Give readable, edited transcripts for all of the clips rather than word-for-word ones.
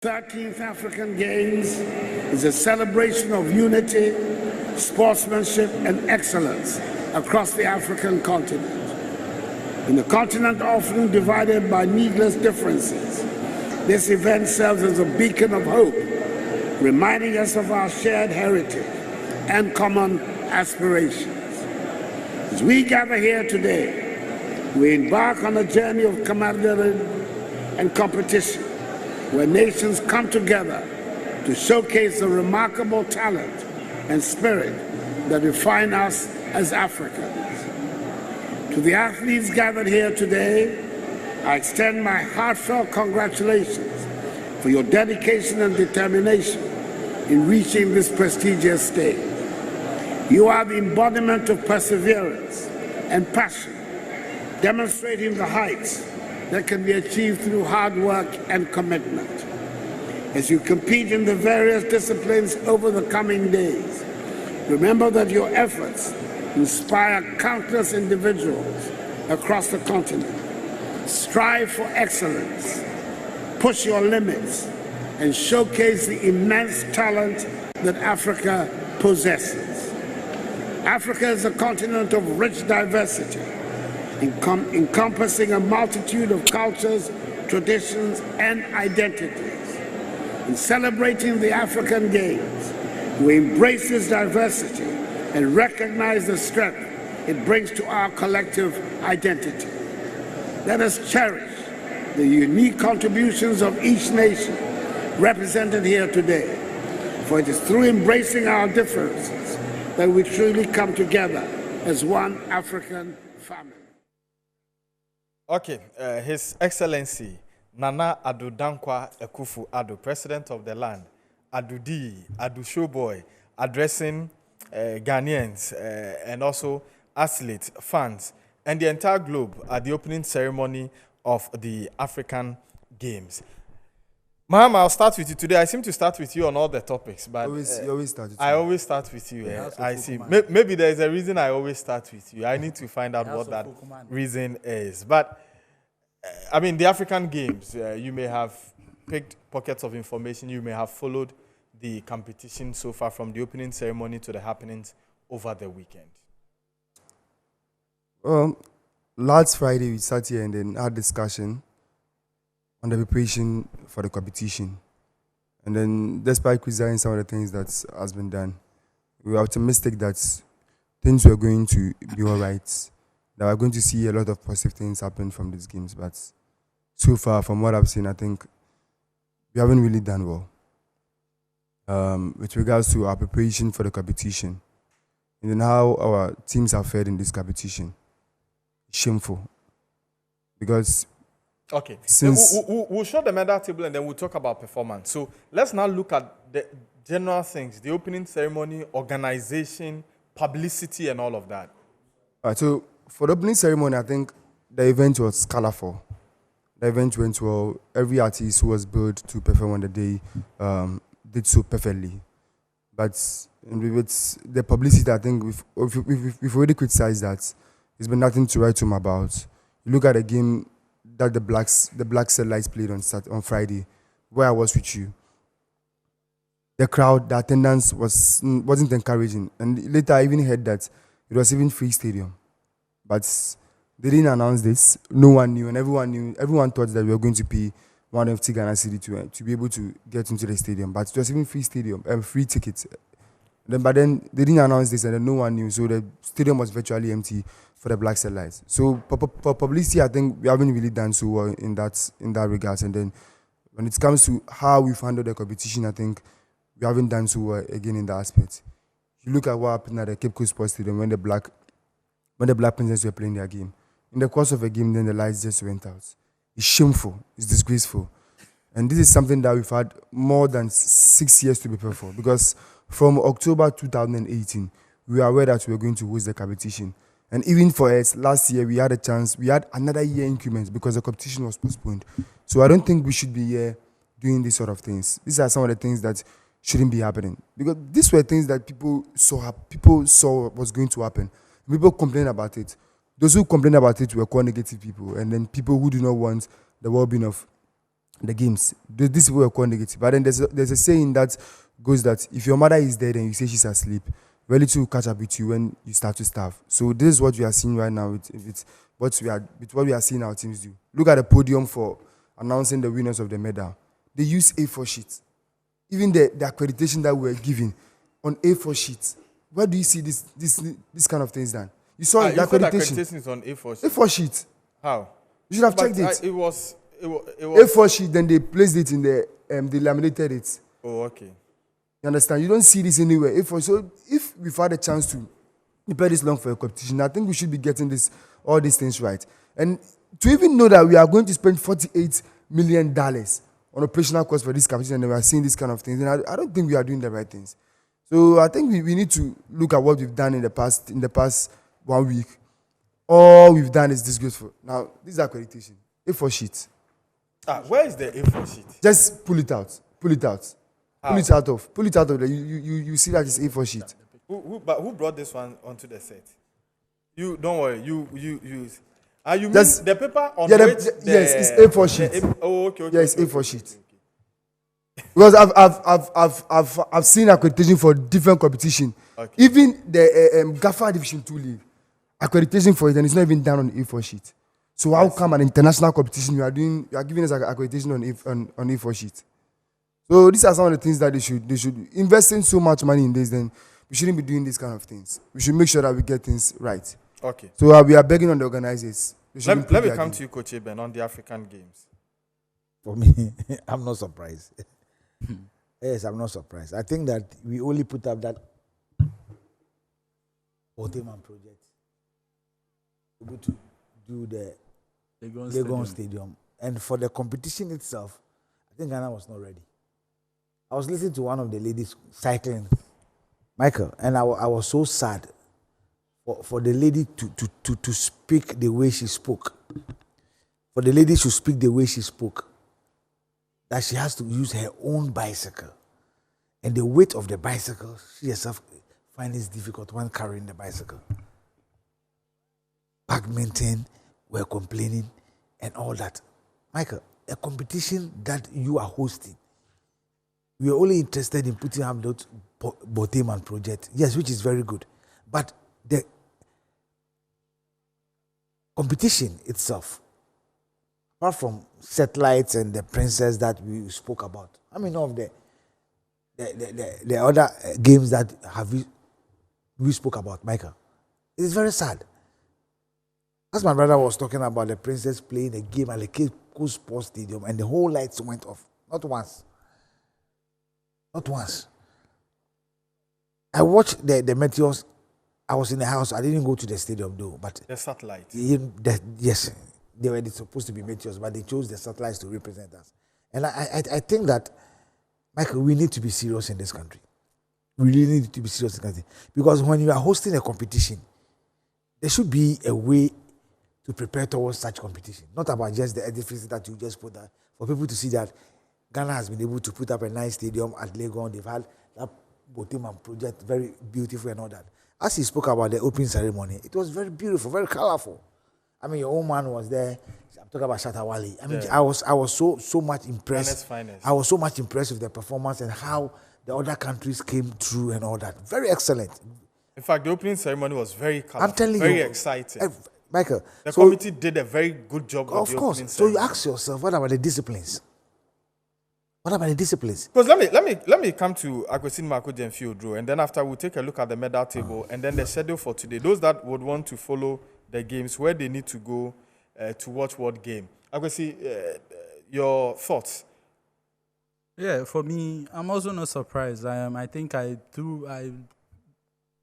13th African Games is a celebration of unity, sportsmanship, and excellence across the African continent. In a continent often divided by needless differences, this event serves as a beacon of hope, reminding us of our shared heritage and common aspirations. As we gather here today, we embark on a journey of camaraderie and competition, where nations come together to showcase the remarkable talent and spirit that define us as Africans. To the athletes gathered here today, I extend my heartfelt congratulations for your dedication and determination in reaching this prestigious stage. You are the embodiment of perseverance and passion, demonstrating the heights that can be achieved through hard work and commitment. As you compete in the various disciplines over the coming days, remember that your efforts inspire countless individuals across the continent. Strive for excellence, push your limits, and showcase the immense talent that Africa possesses. Africa is a continent of rich diversity, encompassing a multitude of cultures, traditions, and identities. In celebrating the African Games, we embrace this diversity and recognize the strength it brings to our collective identity. Let us cherish the unique contributions of each nation represented here today, for it is through embracing our differences that we truly come together as one African family. Okay, His Excellency Nana Addo Dankwa Akufo-Addo, President of the land, Addo D, Addo Showboy, addressing Ghanaians and also athletes, fans, and the entire globe at the opening ceremony of the African Games. Ma'am, I'll start with you today. I seem to start with you on all the topics, but you always start with I always start with you. I see. Maybe there's a reason I always start with you. I need to find out what that reason is. But I mean, the African Games, you may have picked pockets of information. You may have followed the competition so far from the opening ceremony to the happenings over the weekend. Last Friday, we sat here and then had discussion on the preparation for the competition. And then, despite criticizing some of the things that has been done, we were optimistic that things were going to be all right, that we're going to see a lot of positive things happen from these games. But so far, from what I've seen, I think we haven't really done well. With regards to our preparation for the competition, and then how our teams have fared in this competition, shameful. Because okay, we'll show the medal table and then we'll talk about performance. So let's now look at the general things, the opening ceremony, organization, publicity, and all of that. So for the opening ceremony, I think the event was colorful. The event went well. Every artist who was billed to perform on the day did so perfectly. But with the publicity, I think we've already criticized that. There's been nothing to write home about. You look at the game that the Black Satellites played on Friday, where I was with you. The crowd, the attendance wasn't encouraging. And later I even heard that it was even free stadium. But they didn't announce this. No one knew, and everyone thought that we were going to pay 150 Ghana cedi to be able to get into the stadium. But it was even free stadium, free tickets. But then they didn't announce this, and then no one knew. So the stadium was virtually empty for the Black Satellites. So for publicity, I think we haven't really done so well in that regards. And then when it comes to how we've handled the competition, I think we haven't done so well again in that aspect. You look at what happened at the Cape Coast Sports Stadium when the Black Princess were playing their game. In the course of a game, then the lights just went out. It's shameful. It's disgraceful. And this is something that we've had more than 6 years to prepare for. Because from October 2018, we were aware that we were going to host the competition. And even for us, last year, we had a chance. We had another year increment because the competition was postponed. So I don't think we should be here doing these sort of things. These are some of the things that shouldn't be happening. Because these were things that people saw was going to happen. People complained about it. Those who complained about it were core negative people. And then people who do not want the well-being of the games. These people were quite negative. But then there's a saying that goes that if your mother is dead and you say she's asleep, very little will catch up with you when you start to starve. So this is what we are seeing right now with what we are seeing our teams do. Look at the podium for announcing the winners of the medal. They use A4 sheets. Even the accreditation that we were given on A4 sheets. Where do you see this kind of things done? You saw the accreditation is on A4 sheet. A4 sheet. How? You should have checked it. It was A4 sheet, then they placed it in the they laminated it. Oh, okay. You understand? You don't see this anywhere. So if we've had a chance to prepare this long for a competition, I think we should be getting all these things right. And to even know that we are going to spend $48 million on operational costs for this competition, and we are seeing this kind of things, then I don't think we are doing the right things. So I think we need to look at what we've done in the past 1 week. All we've done is disgraceful. Now, this is accreditation. A4 sheet. Where is the A4 sheet? Just pull it out. Pull it out. Pull it out of there. You see that it's A4 sheet. Who brought this one onto the set? You don't worry. You mean the paper on yes, it's A4 sheet. Okay. Yes, A4 sheet. Because I've seen accreditation for different competition. Okay. Even the GAFA Division 2 League, accreditation for it, and it's not even done on A4 sheet. So how come an international competition you are giving us accreditation on A4 sheet? So these are some of the things that they should invest in so much money in this. Then we shouldn't be doing these kind of things. We should make sure that we get things right. Okay. So we are begging on the organizers. Let me come to you, Coach Eben, on the African Games. For me, I'm not surprised. Yes, I'm not surprised. I think that we only put up that Oteman project able to do the Legon Stadium. And for the competition itself, I think Ghana was not ready. I was listening to one of the ladies cycling, Michael, and I was so sad for the lady to speak the way she spoke. For the lady to speak the way she spoke, that she has to use her own bicycle. And the weight of the bicycle, she herself finds it difficult when carrying the bicycle. Badminton, were complaining and all that. Michael, a competition that you are hosting, we are only interested in putting up that Boteman project, yes, which is very good. But the competition itself, apart from satellites and the princess that we spoke about, I mean, of the other games that we spoke about, Michael, it is very sad. As my brother was talking about the princess playing a game at the Cape Coast Sports Stadium and the whole lights went off. Not once. Not once. I watched the meteors. I was in the house. I didn't go to the stadium though, but the satellite. Yes, they were supposed to be meteors, but they chose the satellites to represent us. And I think that, Michael, we need to be serious in this country. We really need to be serious in this country. Because when you are hosting a competition, there should be a way to prepare towards such competition. Not about just the edifice that you just put there. For people to see that Ghana has been able to put up a nice stadium at Legon. They've had that Boteman project, very beautiful and all that. As he spoke about the opening ceremony, it was very beautiful, very colorful. I mean, your own man was there. I'm talking about Shatawale. I mean, yeah. I was so much impressed. Finest. I was so much impressed with the performance and how the other countries came through and all that. Very excellent. In fact, the opening ceremony was very colorful. I'm telling very you. Very exciting. Michael. The committee did a very good job of the course. Opening ceremony. So you ask yourself, what about the disciplines? What about the disciplines? Because let me come to Akwesine Marko and Fiodro, and then after we'll take a look at the medal table and then the schedule for today. Those that would want to follow the games, where they need to go to watch what game. Akwesine, your thoughts? Yeah, for me, I'm also not surprised. I think I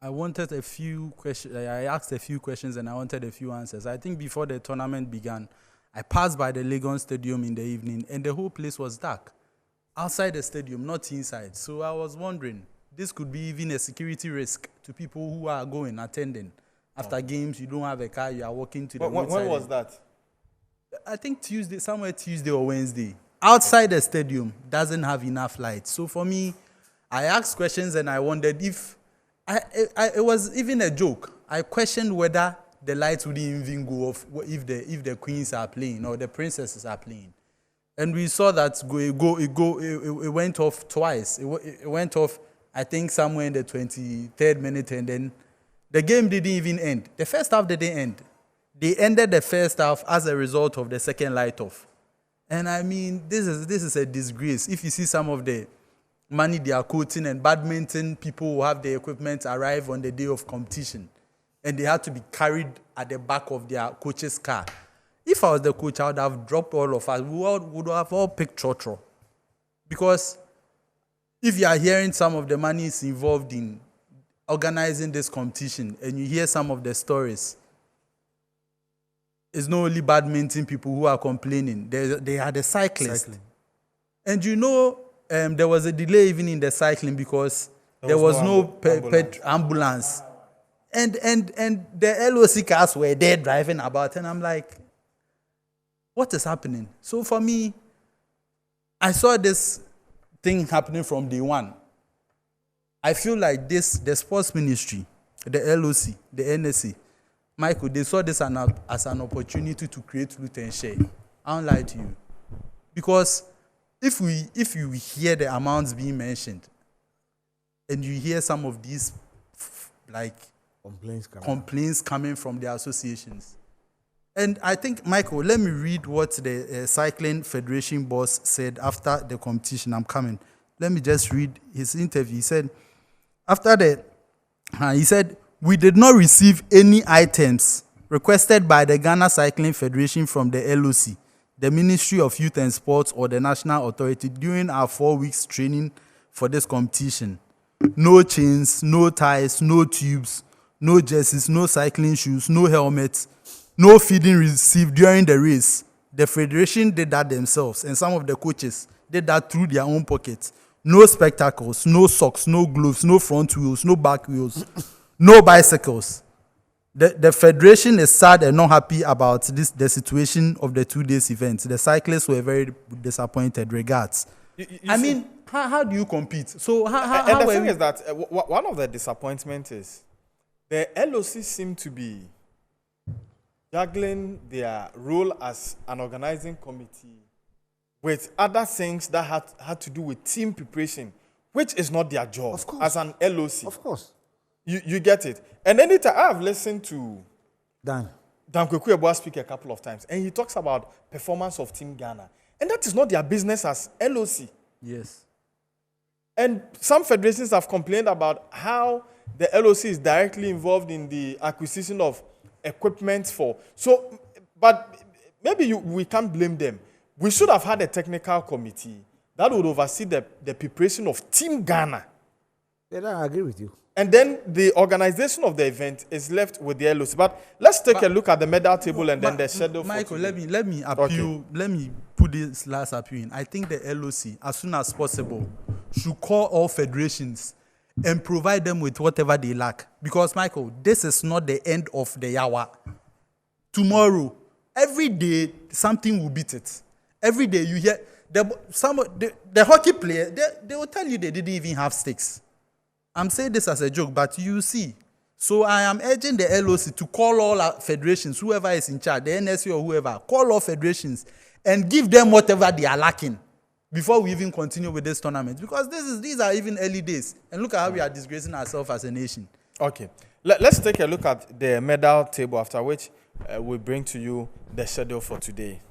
wanted a few questions. I asked a few questions and I wanted a few answers. I think before the tournament began, I passed by the Legon Stadium in the evening and the whole place was dark. Outside the stadium, not inside. So I was wondering, this could be even a security risk to people who are attending. After games, you don't have a car, you are walking to the When was that? I think somewhere Tuesday or Wednesday. Outside the stadium, doesn't have enough light. So for me, I asked questions and I wondered if, it was even a joke. I questioned whether the lights wouldn't even go off if the queens are playing or the princesses are playing. And we saw that it went off twice. It went off, I think, somewhere in the 23rd minute, and then the game didn't even end. The first half didn't end. They ended the first half as a result of the second light off. And I mean, this is a disgrace. If you see some of the money they are quoting, and badminton people who have the equipment arrive on the day of competition, and they had to be carried at the back of their coach's car. If I was the coach, I would have dropped all of us. We would have all picked Trotro. Because if you are hearing some of the money is involved in organizing this competition, and you hear some of the stories, it's not only badminton people who are complaining. They are the cyclists. And you know, there was a delay even in the cycling because there was no ambulance. And the LOC cars were there driving about, and I'm like, what is happening? So for me, I saw this thing happening from day one. I feel like the sports ministry, the LOC, the NSC, Michael, they saw this as an opportunity to create loot and share. I don't lie to you. Because if you hear the amounts being mentioned, and you hear some of these complaints coming from the associations. And I think, Michael, let me read what the Cycling Federation boss said after the competition. I'm coming. Let me just read his interview. He said, we did not receive any items requested by the Ghana Cycling Federation from the LOC, the Ministry of Youth and Sports, or the National Authority during our 4 weeks training for this competition. No chains, no ties, no tubes, no jerseys, no cycling shoes, no helmets, no feeding received during the race. The federation did that themselves, and some of the coaches did that through their own pockets. No spectacles, no socks, no gloves, no front wheels, no back wheels, no bicycles. The federation is sad and not happy about the situation of the 2 days event. The cyclists were very disappointed. Regards. I mean, how do you compete? So the thing is that one of the disappointments is the LOC seem to be juggling their role as an organizing committee with other things that had to do with team preparation, which is not their job as an LOC. Of course. You get it. And anytime I've listened to Dan Kweku Eboa speak a couple of times, and he talks about performance of Team Ghana. And that is not their business as LOC. Yes. And some federations have complained about how the LOC is directly involved in the acquisition of equipment for. So, but maybe we can't blame them. We should have had a technical committee that would oversee the preparation of Team Ghana. Yeah, I agree with you. And then the organization of the event is left with the LOC. But let's take a look at the medal table and then the schedule. Michael, let me appeal. Okay. Let me put this last appeal in. I think the LOC, as soon as possible, should call all federations and provide them with whatever they lack. Because, Michael, this is not the end of the yawa. Tomorrow, every day, something will beat it. Every day you hear the hockey player, they will tell you they didn't even have sticks. I'm saying this as a joke, but you see. So I am urging the LOC to call all our federations, whoever is in charge, the NSC or whoever, call all federations and give them whatever they are lacking before we even continue with this tournament. Because these are even early days. And look at how we are disgracing ourselves as a nation. Okay. Let's take a look at the medal table, after which we bring to you the schedule for today.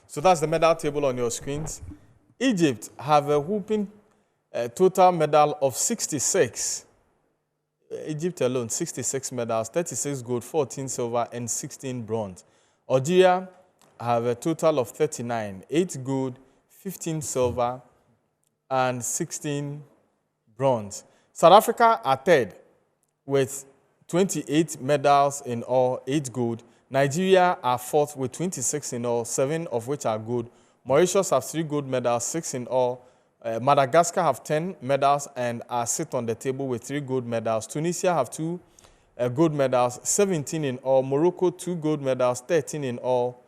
So that's the medal table on your screens. Egypt have a whooping total medal of 66. Egypt alone, 66 medals, 36 gold, 14 silver, and 16 bronze. Algeria have a total of 39, 8 gold, 15 silver, and 16 bronze. South Africa are third with 28 medals in all, 8 gold. Nigeria are fourth with 26 in all, 7 of which are gold. Mauritius have 3 gold medals, 6 in all. Madagascar have 10 medals and are sit on the table with 3 gold medals. Tunisia have 2 gold medals, 17 in all. Morocco, 2 gold medals, 13 in all.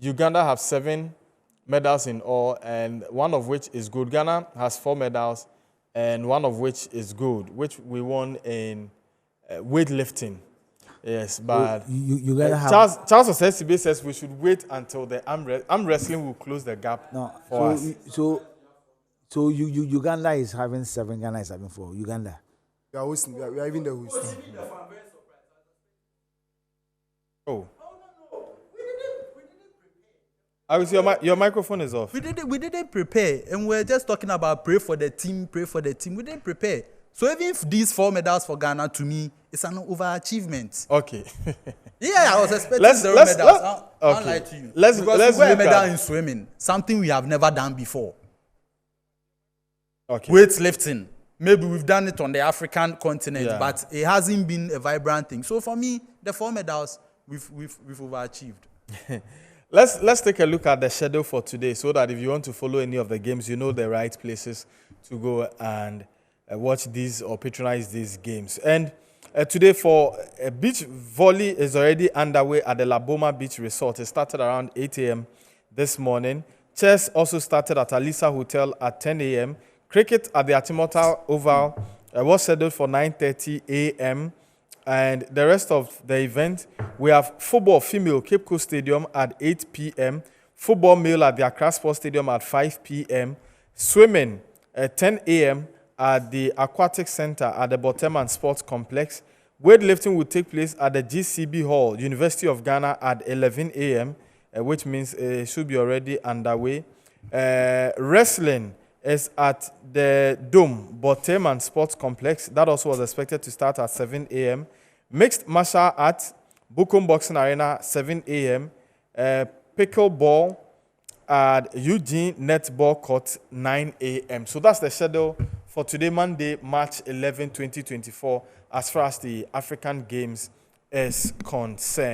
Uganda have 7 medals in all, and 1 of which is gold. Ghana has 4 medals, and 1 of which is gold, which we won in weightlifting. Yes, but You gotta have Charles Osesibe says we should wait until the arm wrestling will close the gap for us. So Uganda is having 7, Ghana is having 4. Uganda. We are hosting. We are even the host. Oh. I was your microphone is off. We didn't prepare, and we're just talking about pray for the team. We didn't prepare. So even if these 4 medals for Ghana, to me, it's an overachievement. Okay. Yeah, I was expecting 0 medals. I'll lie to you. Let's we got a look medal at- in swimming, something we have never done before. Okay. Weightlifting. Maybe we've done it on the African continent, Yeah. but it hasn't been a vibrant thing. So for me, the 4 medals, we've overachieved. Let's take a look at the schedule for today, so that if you want to follow any of the games, you know the right places to go and watch these or patronize these games. And today for beach volley is already underway at the Laboma Beach Resort. It started around 8 a.m. this morning. Chess also started at Alisa Hotel at 10 a.m. Cricket at the Atimota Oval was scheduled for 9:30 a.m. And the rest of the event, we have football female Cape Coast Stadium at 8 p.m. Football male at the Accra Sports Stadium at 5 p.m. Swimming at 10 a.m. at the Aquatic Center at the Boteman Sports Complex. Weightlifting will take place at the GCB Hall, University of Ghana at 11 a.m., which means it should be already underway. Wrestling is at the Dome, Boteman Sports Complex. That also was expected to start at 7 a.m. Mixed martial arts, Bukum Boxing Arena, 7 a.m. Pickleball at Eugene Netball Court, 9 a.m. So that's the schedule for today, Monday, March 11, 2024, as far as the African Games is concerned.